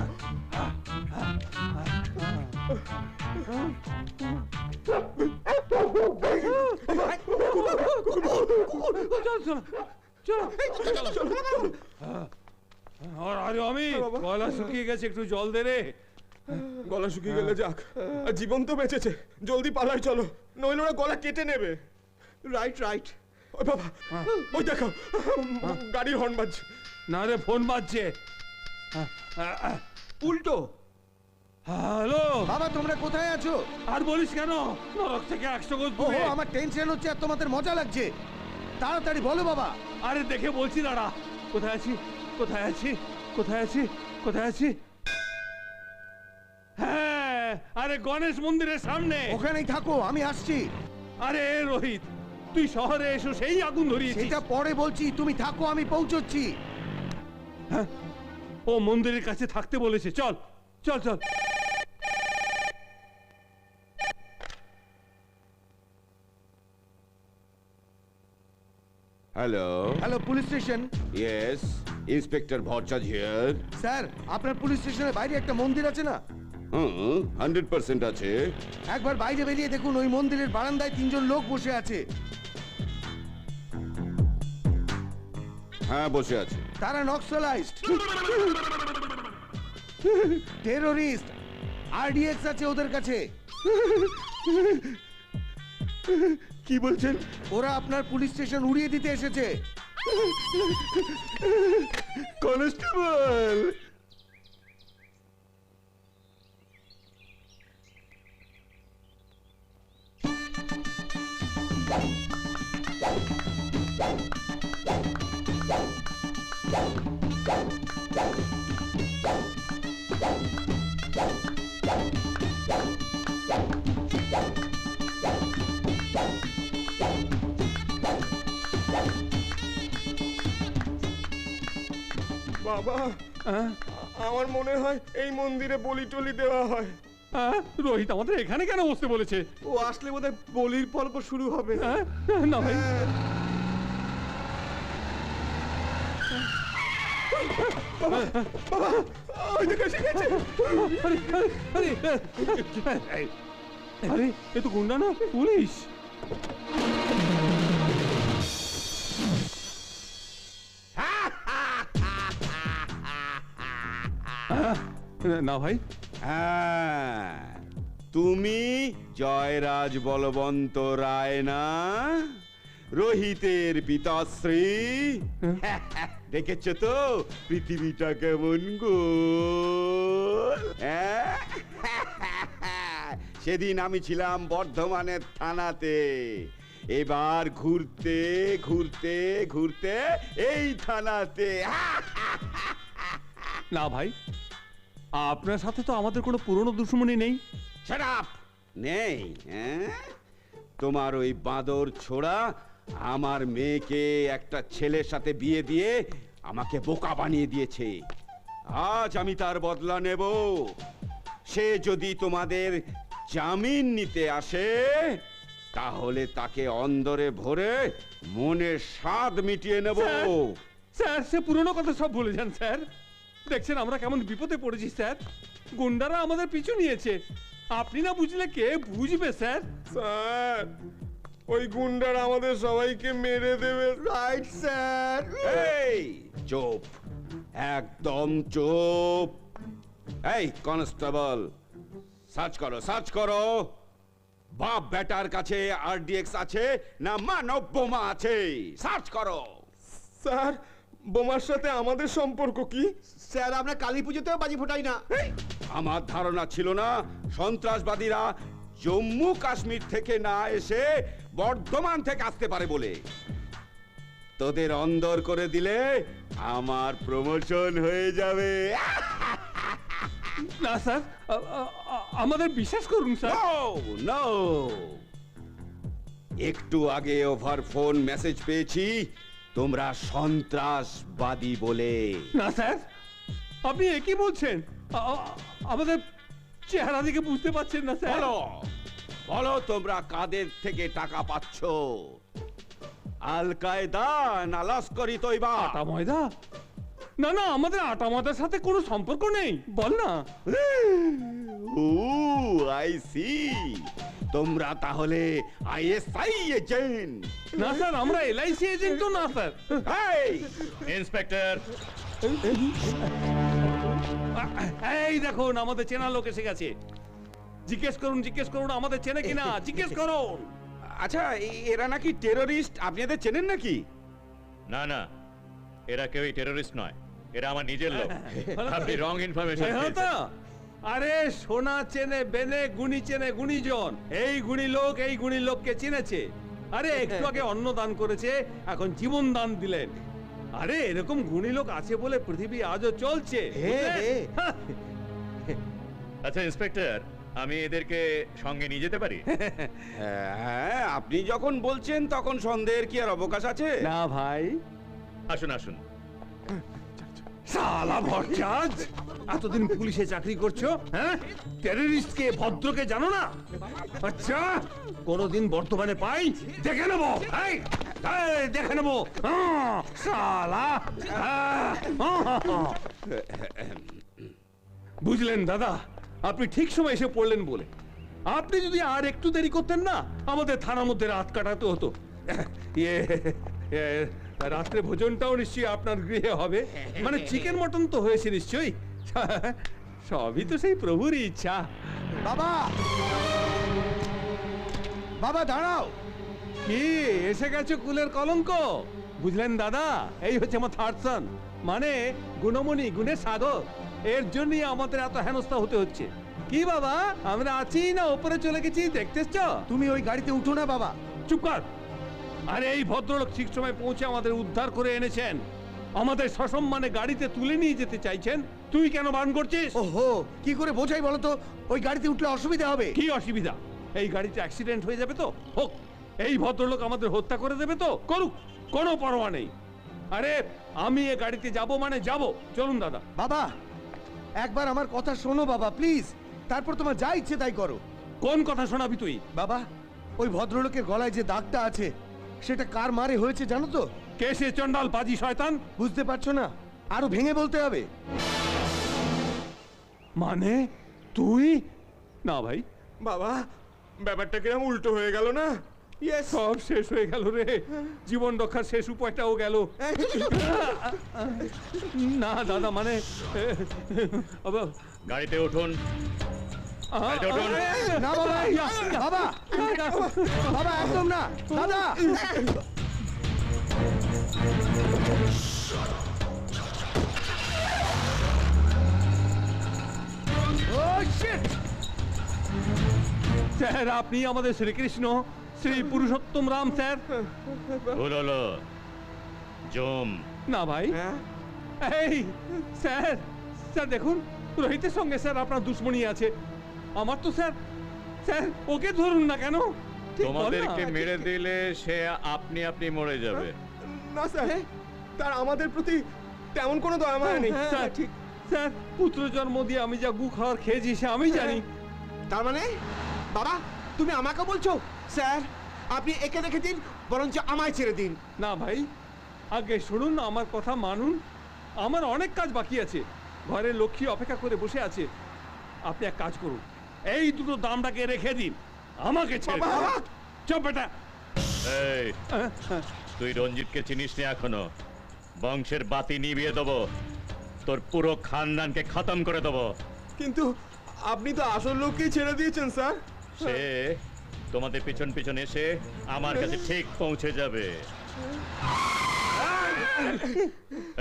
আরে আমি গলা শুকিয়ে গেছে, একটু জল দে রে। গলা শুকিয়ে গেলে যাক, আর জীবন তো বেঁচেছে। জলদি পালাই চলো, নইলে ওরা গলা কেটে নেবে। Right right. ওই বাবা, ওই দেখো, গাড়ির হর্ন বাজছে। না রে, ফোন বাজছে। উল্টো। হ্যালো বাবা, তোমরা কোথায় আছো? আর বলিস কেন, নরক থেকে 100 গজ ওহো, দূরে। আমার টেনশন হচ্ছে আর তোমাদের মজা লাগছে। তাড়াতাড়ি বলো বাবা। আরে দেখে বলছি, দাঁড়া। কোথায় আছি, কোথায় আছি, কোথায় আছি, কোথায় আছি? হ্যাঁ, আরে গণেশ মন্দিরের সামনে। ওখানেই থাকো, আমি আসছি। আরে রোহিত, তুই শহরে এসো সেই আগুন ধরিয়েছিস। সেটা পরে বলছি, তুমি থাকো, আমি পৌঁছচ্ছি। হ্যাঁ, ও মন্দিরের কাছে থাকতে বলেছে। চল চল চল। Hello hello, police station. Yes, inspector Bhattacharya here. Sir, আপনার পুলিশ স্টেশনের বাইরে একটা মন্দির আছে না? 100% আছে। একবার বাইরে বেরিয়ে দেখুন, ওই মন্দিরের বারান্দায় 3 জন লোক বসে আছে। হ্যাঁ, বসে আছে। তারা নক্সালাইজড, টেরোরিস্ট, আরডিএক্স আছে ওদের কাছে। কি বলছেন? ওরা আপনার পুলিশ স্টেশন উড়িয়ে দিতে এসেছে। কনস্টেবল! বাবা, আমার মনে হয় এই মন্দিরে বলি টলি দেওয়া হয়। রোহিত আমাদের এখানে কেন বসতে বলেছে? ও আসলে বোধহয় বলির পর্ব শুরু হবে। না ভাই, বাবা, বাবা, ওই দেখো এসে গেছে। আরে আরে আরে, আরে এ তো গুন্ডা না, পুলিশ। না ভাই। হ্যাঁ, তুমি জয়রাজ বলবন্ত রায় না? রোহিতের পিতাশ্রী দেখেছো তো পৃথিবীটা কেমন গোল হ্যাঁ? সেদিন আমি ছিলাম বর্ধমানের থানাতে, এবার ঘুরতে ঘুরতে ঘুরতে এই থানাতে। না ভাই, আপনার সাথে তো আমাদের কোনো পুরনো দুশ্মনী নেই। Shut up! নেই হ্যাঁ? তোমার ওই বাঁদর ছোড়া আমার মেয়েকে একটা ছেলের সাথে বিয়ে দিয়ে আমাকে বোকা বানিয়ে দিয়েছে। আজ আমি তার বদলা নেব। সে যদি তোমাদের জামিন নিতে আসে তাহলে তাকে অন্দরে ভরে মনের স্বাদ মিটিয়ে নেব। স্যার, সে পুরনো কথা সব ভুলে যান স্যার। দেখছেন আমরা কেমন বিপদে পড়েছি স্যার। গুন্ডারা আমাদের পিছু নিয়েছে, আপনি না বুঝলে কে বুঝবে স্যার? স্যার ওই গুন্ডারা আমাদের সবাইকে মেরে দেবে। Right sir. এই চুপ, একদম চুপ। এই কনস্টেবল, সার্চ করো, সার্চ করো। বাপ বেটার কাছে আরডিএক্স আছে না মানব বোমা আছে? সার্চ করো। স্যার বোমার সাথে আমাদের সম্পর্ক কি? স্যার আমরা কালী পুজোতেও বাজি ফোটাই না। আমার ধারণা ছিল না সন্ত্রাসবাদীরা জম্মু কাশ্মীর থেকে না এসে বর্ধমান থেকে আসতে পারে বলে। তোদের অন্দর করে দিলে আমার প্রমোশন হয়ে যাবে। না স্যার, আমাদের বিশ্বাস করুন স্যার। নো, একটু আগে ওভার ফোন মেসেজ পেয়েছি তোমরা সন্ত্রাসবাদী বলে। না স্যার, আপনি একই বলছেন। আমাদের চেহারা দেখে বুঝতে পারছেন না স্যার। বলো বলো তোমরা কাদের থেকে টাকা পাচ্ছ? আল কায়দা না লস্করি তৈবা? আটা ময়দা? না না, আমাদের আটা ময়দার সাথে কোনো সম্পর্ক নেই। বল না। ও আই সি, তোমরা তাহলে আইএসআই এজেন্ট? না স্যার, আমরা এলআইসি এজেন্টও না স্যার। এই ইন্সপেক্টর, এই দেখুন আমাদের চেনা লোক এসে গেছে। জিজ্ঞেস করুন, জিজ্ঞেস করুন আমাদের চেনে কিনা, জিজ্ঞেস করুন। আচ্ছা, এরা নাকি টেররিস্ট, আপনি এদের চেনেন নাকি? না না, এরা কেউই টেররিস্ট নয়, এরা আমার নিজের লোক। আপনি রং ইনফরমেশন পেয়েছেন। আরে সোনা চেনে বেনে, গুণী চেনে গুণীজন। এই গুণী লোক এই গুণী লোককে চিনেছে। আরে একটু আগে অন্ন দান করেছে, এখন জীবন দান দিলেন। আরে এরকম গুণী লোক আছে বলে পৃথিবী আজও চলছে। আচ্ছা ইন্সপেক্টর, আমি এদেরকে সঙ্গে নিয়ে যেতে পারি? হ্যাঁ, আপনি যখন বলছেন তখন সন্দেহের কি আর অবকাশ আছে? না ভাই। আসুন আসুন। শালা ভরচাজ, এতদিন পুলিশে চাকরি করছো, হ্যাঁ? টেররিস্টকে ভদ্রকে জানো না? আচ্ছা, কোনদিন বর্তমানে পাই দেখে নেবো। এই, দেখে নেবো শালা। বুঝলেন দাদা, আপনি ঠিক সময় এসে পড়লেন বলে। আপনি যদি আর একটু দেরি করতেন না, আমাদের থানার মধ্যে রাত কাটাতে হতো। রাত্রে ভোজনটাও নিশ্চয়ই আপনার গৃহে হবে। মানে চিকেন মটন তো হয়েছে নিশ্চয়ই। সবই তো সেই প্রভুরই ইচ্ছা। বাবা, বাবা দাঁড়াও। কি এসে গেছে কুলের কলঙ্ক? বুঝলেন দাদা, এই হচ্ছে আমার থার্ড সন, মানে গুণমণি, গুণের সাগর। এর জন্যই আমাদের এত হেনস্থা হতে হচ্ছে। কি বাবা, আমরা আছি না উপরে চলে গেছি দেখতে এসছো? তুমি ওই গাড়িতে উঠো না বাবা। চুপ কর। আরে এই ভদ্রলোক ঠিক সময় পৌঁছে আমাদের উদ্ধার করে এনেছেন, আমাদের সসম্মানে গাড়িতে তুলে নিয়ে যেতে চাইছেন। তুই কেন বারণ করছিস? ওহো, কি করে বোঝাই বলো তো? ওই গাড়িতে উঠলে অসুবিধা হবে। কি অসুবিধা? এই গাড়িতে অ্যাক্সিডেন্ট হয়ে যাবে তো হোক। এই ভদ্রলোক আমাদের হত্যা করে দেবে তো করুক, কোনো পরোয়া নেই। আরে আমি এই গাড়িতে যাব মানে যাব। চলুন দাদা। বাবা একবার আমার কথা শোনো বাবা, প্লিজ। তারপর তোমার যা ইচ্ছে তাই করো। কোন কথা শোনাবি তুই? বাবা, ওই ভদ্রলোকের গলায় যে দাগটা আছে সেটা কার মারে হয়েছে জানো তো? কে সে চন্ডাল পাজি শয়তান? বুঝতে পারছো না? আরো ভেঙে বলতে হবে। মানে তুই? না ভাই। বাবা, ব্যাপারটা কিরম উল্টো হয়ে গেল না? সব শেষ হয়ে গেল রে। জীবন রক্ষার শেষ উপায়টাও গেল। না দাদা, মানে গাড়িতে উঠুন। গাড়িতে উঠুন। না বাবা, বাবা, বাবা একদম না দাদা। স্যার আপনি আমাদের শ্রীকৃষ্ণ শ্রী পুরুষোত্তম রাম স্যার। ভুল হলো জম। না ভাই, এই স্যার, স্যার দেখুন রোহিতের সঙ্গে স্যার আপনার দুশ্মনী আছে। আমার তো স্যার, স্যার ওকে ধরুন না কেন? ঠিক বল না? তোমাদেরকে মেরে দিলে সে আপনি আপনি মরে যাবে। না স্যার, তার আমাদের প্রতি তেমন কোনো দয়া মায়া নেই। স্যার ঠিক, স্যার পুত্র জন্ম দিয়ে আমি যা গু খাওয়ার খেয়েছি সে আমি জানি। তার মানে বাবা তুমি আমাকে বলছো স্যার আপনি একে রেখে দিন, বরঞ্চ আমায় ছেড়ে দিন। না ভাই, আগে শুনুন, আমার কথা মানুন। আমার অনেক কাজ বাকি আছে, ঘরে লক্ষ্মী অপেক্ষা করে বসে আছে। আপনি এক কাজ করুন, এই দুটো দামটাকে রেখে দিন, আমাকে ছেড়ে দিন। চুপ বেটা। এই তুই রঞ্জিতকে চিনিস নি এখনো? বংশের বাতি নিভিয়ে দেবো, তোর পুরো খানদানকে খতম করে দেবো। কিন্তু আপনি তো আসল লোককেই ছেড়ে দিয়েছেন স্যার। সে তোমাদের পিছন পিছন এসে আমার কাছে ঠিক পৌঁছে যাবে।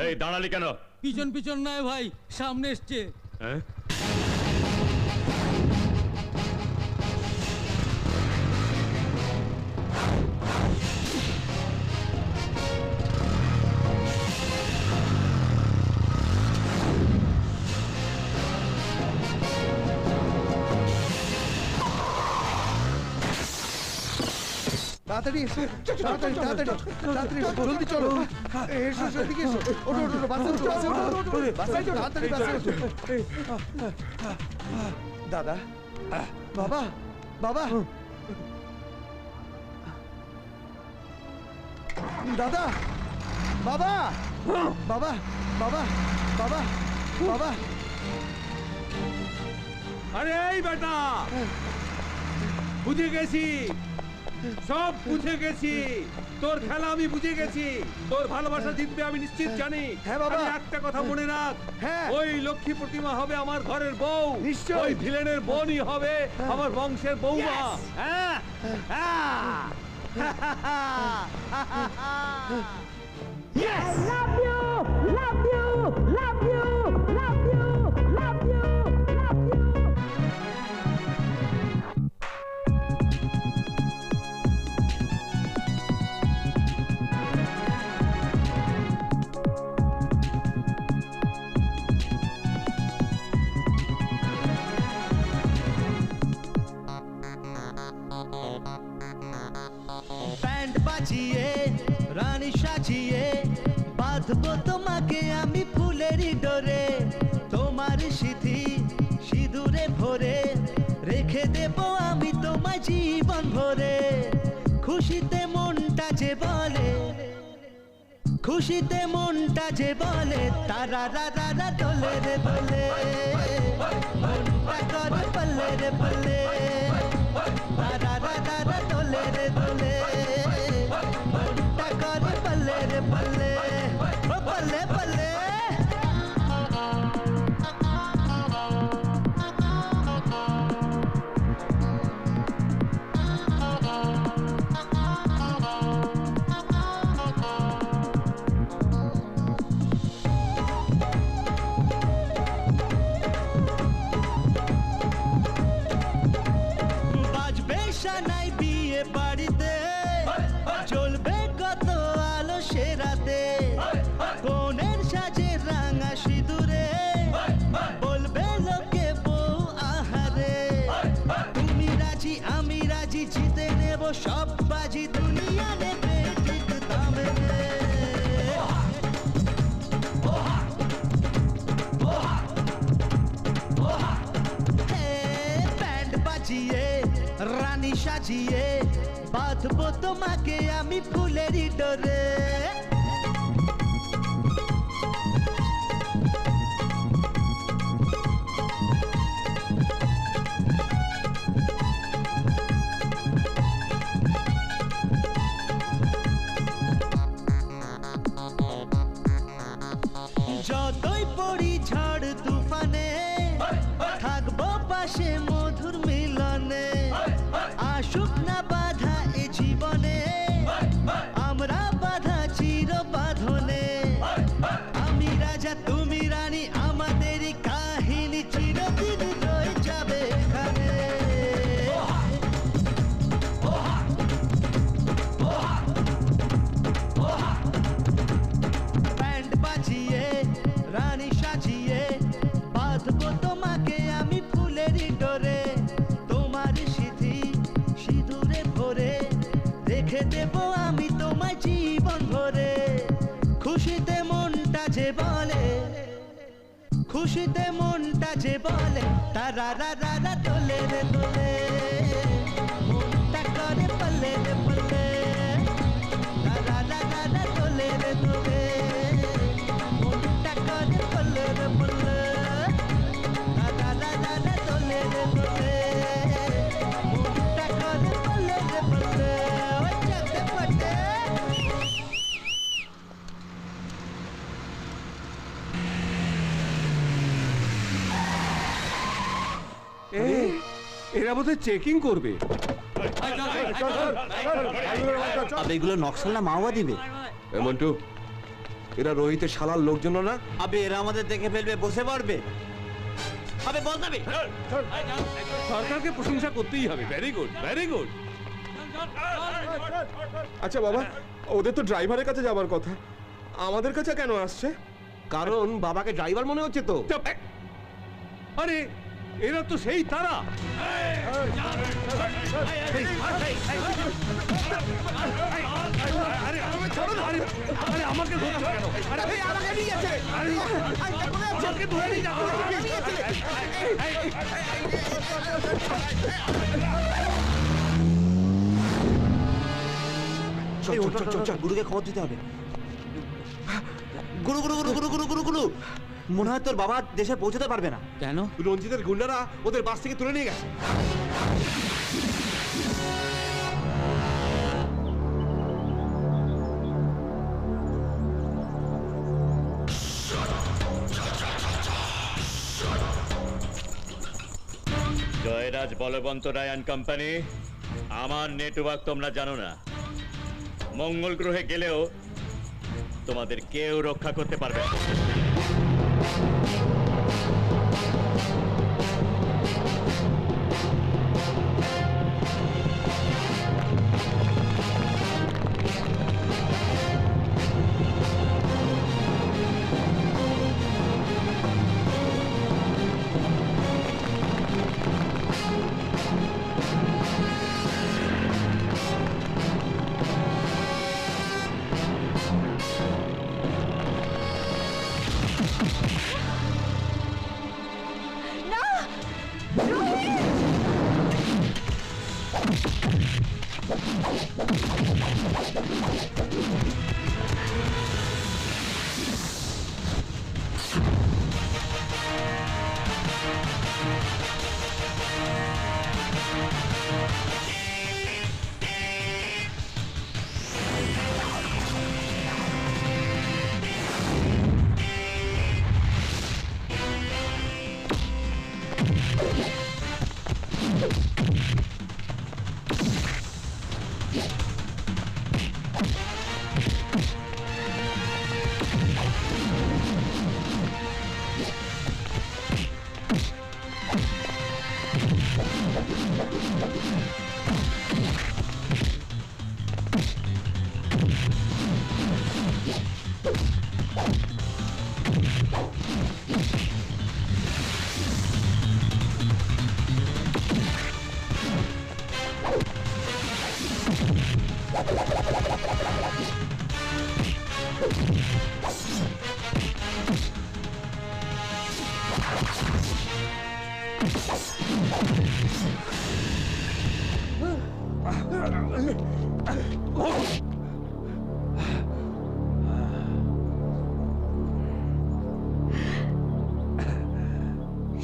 এই দাঁড়ালি কেন? পিছন পিছন নয় ভাই, সামনে এসছে। হ্যাঁ? তাড়াতাড়ি এসো, তাড়াতাড়ি তাড়াতাড়ি তাড়াতাড়ি এসো, জলদি চলো। এসো এসো, এদিকে এসো। ওঠো ওঠো ওঠো, বাসে ওঠো, বাসে ওঠো, বাসে ওঠো, তাড়াতাড়ি বাসে ওঠো। দাদা, বাবা, বাবা, দাদা, বাবা, বাবা, বাবা, বাবা, বাবা। আরে এই বেটা, বুঝে গেছি, সব বুঝে গেছি। তোর খেলা আমি বুঝে গেছি। তোর ভালোবাসা জিতবে আমি নিশ্চিত জানি। হ্যাঁ বাবা। খালি একটা কথা মনে রাখ, হ্যাঁ। ওই লক্ষ্মী প্রতিমা হবে আমার ঘরের বউ। নিশ্চয়ই। ওই ভিলেনের বোনই হবে আমার বংশের বৌমা। হ্যাঁ ব্যান্ড বাজিয়ে রানী সাজিয়ে বাঁধবো তোমাকে আমি ফুলেরই ডোরে, তোমার সিঁথি সিঁদুরে ভরে রেখে দেব আমি তোমায় জীবন ভরে। খুশিতে মনটা যে বলে, খুশিতে মনটা যে বলে, তারা রা রা দোলে রে দোলে, মনটা করে বলে রে বলে, তারা রা রা দোলে রে দোলে, মনটা করে বলে রে বলে, ও বলে বলে। বাজবে সানাই বিয়ে বাড়িতে, চলবে কত আলো সে রাতে, কোনের সাজে রাঙা সিঁদুরে বলবে লোকে বউ আহারে। তুমি রাজি আমি রাজি, জিতে নেব সব বাজি, দুনিয়া নেবে ঠিক দামে রে। ব্যান্ড বাজিয়ে রানী সাজিয়ে বাঁধবো তোমাকে আমি ফুলেরই ডোরে। যতই পড়ি ঝড় তুফানে, থাকবো পাশে মধুর মিলনে। আসুক না বাধা এ জীবনে, আমরা বাধা চিরবা যা তুমি রানী আমাদেরই কাহিনী চিরদিন রয়ে যাবে এখানে ব্যান্ড বাজিয়ে রানী সাজিয়ে বাঁধবো তোমাকে আমি ফুলেরই ডোরে তোমার সিঁথি সিঁদুরে ভরে রেখে দেবো আমি তোমায় জীবন ভরে খুশিতে মনটা যে বলে খুশিতে মনটা যে বলে তারা রা রা রা দোলে রে দোলে মনটা করে পলে রে পলে তারা রা রা রা দোলে রে দোলে মনটা করে পলে রে পলে তারা রা রা রা দোলে রে দোলে মনটা করে পলে রে পলে ওই যেতে পটে এরা বোধহয় চেকিং করবে। আবে এগুলো নকশাল না মাওবাদী বে মন্টু এরা রোহিতের শালার লোকজন না? আবে এরা আমাদের দেখে ফেলবে বসে পড়বে আবে বল যাবে সরকারকে প্রশংসা করতেই হবে। Very good, very good. আচ্ছা বাবা, ওদের তো ড্রাইভারের কাছে যাবার কথা, আমাদের কাছে কেন আসছে? কারণ বাবাকে ড্রাইভার মনে হচ্ছে তো। আরে এরা তো সেই তারা। আরে আমাকে ধরছো কেন? আরে আমাকে নিয়ে যাচ্ছে। আরে আমাকে ধরে নিয়ে চল গুরুকে খবর দিতে হবে। গুরু গুরু গুরু গুরু গুরু গুরু গুরু মনে হয় তোর বাবা দেশে পৌঁছতে পারবে না। কেন? রঞ্জিতের গুন্ডারা ওদের বাস থেকে তুলে নিয়ে গেছে। জয়রাজ বলবন্ত রায় অ্যান্ড কোম্পানি, আমার নেটওয়ার্ক তোমরা জানো না। মঙ্গল গ্রহে গেলেও তোমাদের কেউ রক্ষা করতে পারবে না।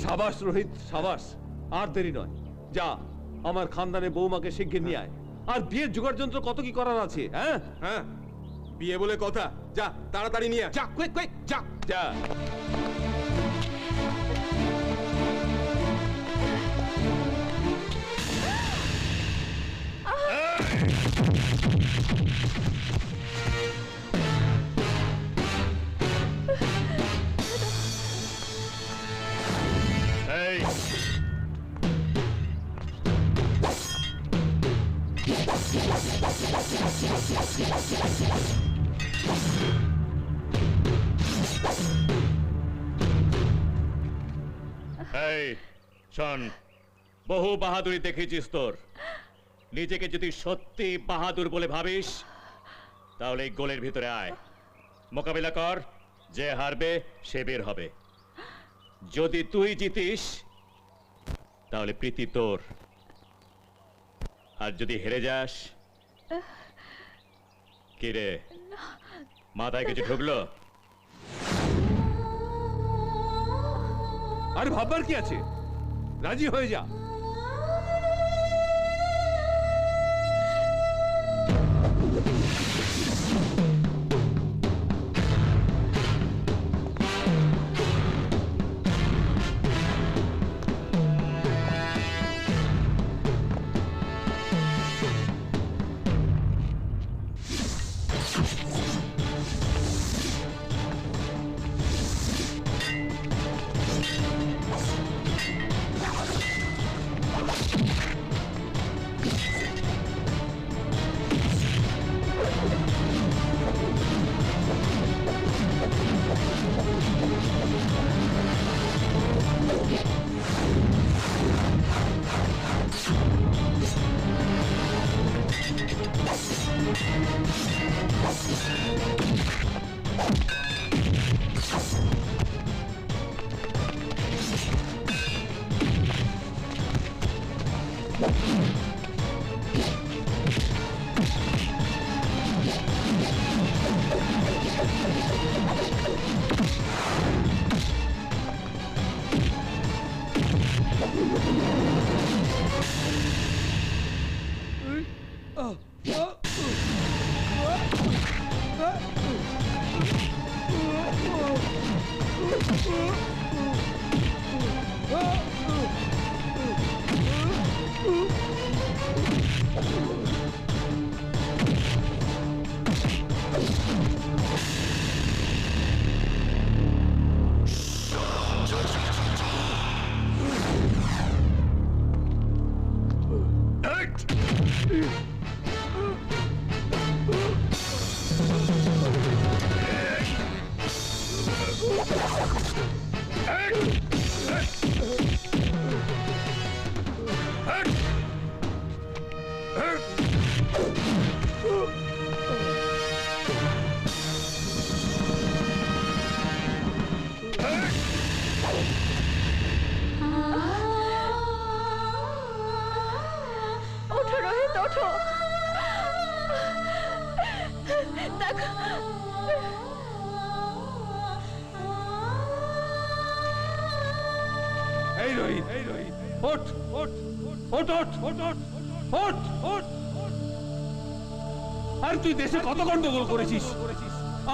সাবাস রোহিত, সাবাস। আর দেরি নয়, যা আমার খানদানে বৌমাকে শিগগির নিয়ে আয়। আর বিয়ের জোগাড় যন্ত্র কত কি করার আছে। হ্যাঁ হ্যাঁ, বিয়ে বলে কথা, যা তাড়াতাড়ি নিয়ে আয়। যা, কুইক কুইক, যা যা। এই শোন, বহু বাহাদুরি দেখেছিস তোর। নিজেকে যদি সত্যি বাহাদুর বলে ভাবিস তাহলে এই গোলের ভিতরে আয়, মোকাবিলা কর। যে হারবে সে বের হবে। যদি তুই জিতিস তাহলে প্রীতি তোর, আর যদি হেরে যাস, কি রে মাথায় কিছু ঢুকলো? আর ভাববার কি আছে, রাজি হয়ে যা। ওঠো রোহিত, ওঠো। দেখো, এই রোহিত, ওঠ ওঠ ওঠ ওঠ ওঠ ওঠ ওঠ ওঠ। আর তুই দেশে কত গন্ডগোল করেছিস,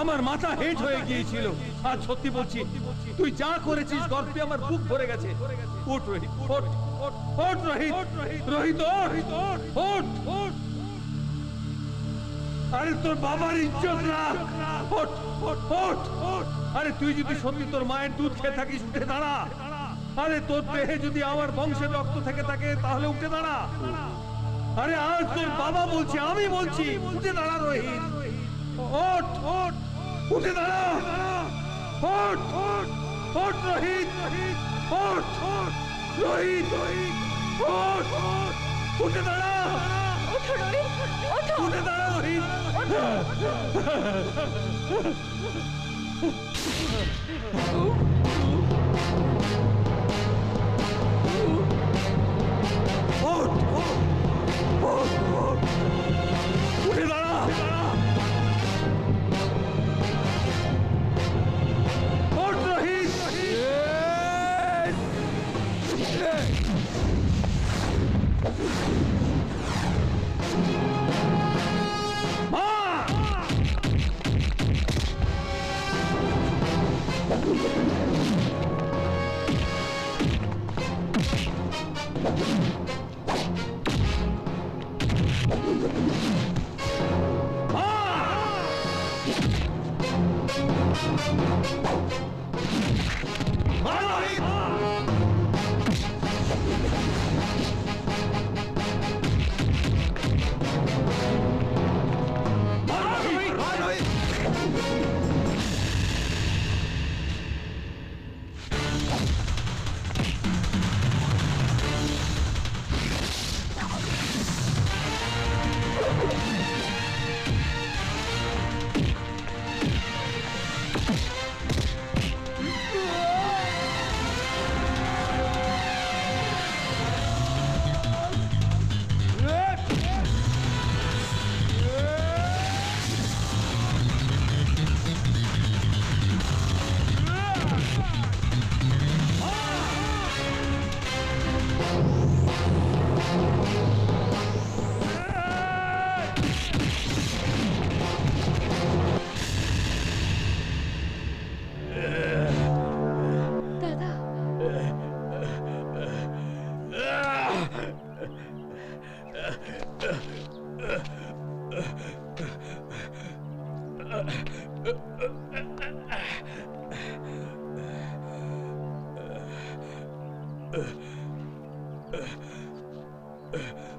আমার মাথা হেট হয়ে গিয়েছিল। আর সত্যি বলছি, তুই যা করেছিস গর্বে আমার বুক ভরে গেছে। ওঠ রোহিত, ওঠ ওঠ রোহিত, রোহিত ওঠ ওঠ ওঠ। আরে তোর বাবার ইজ্জত রাখ, ওঠ ওঠ ওঠ ওঠ। আরে তুই যদি সত্যি তোর মায়ের দুধ খেয়ে থাকিস, উঠে দাঁড়া। আরে তোর দেহে যদি আমার বংশের রক্ত থেকে থাকে তাহলে উঠে দাঁড়া। আরে আজ তোর বাবা বলছি, আমি বলছি, উঠে দাঁড়া রোহিত, ওঠ ওঠ, উঠে দাঁড়া, ওঠ ওঠ ওঠ রোহিত, ওঠ ওঠ রোহিত, ওঠ ওঠ, উঠে দাঁড়া, ওঠো রোহিত, ওঠো। উঠে দাঁড়া রোহিত। ওঠ ওঠ ওঠ ওঠ, উঠে দাঁড়া, ওঠ রোহিত।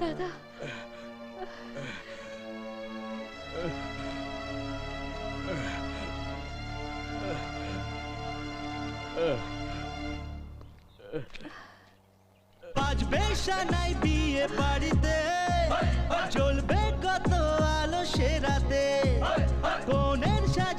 দাদা বাজবে সানাই বিয়ে বাড়িতে জ্বলবে কত আলো সে রাতে কোণের সাজে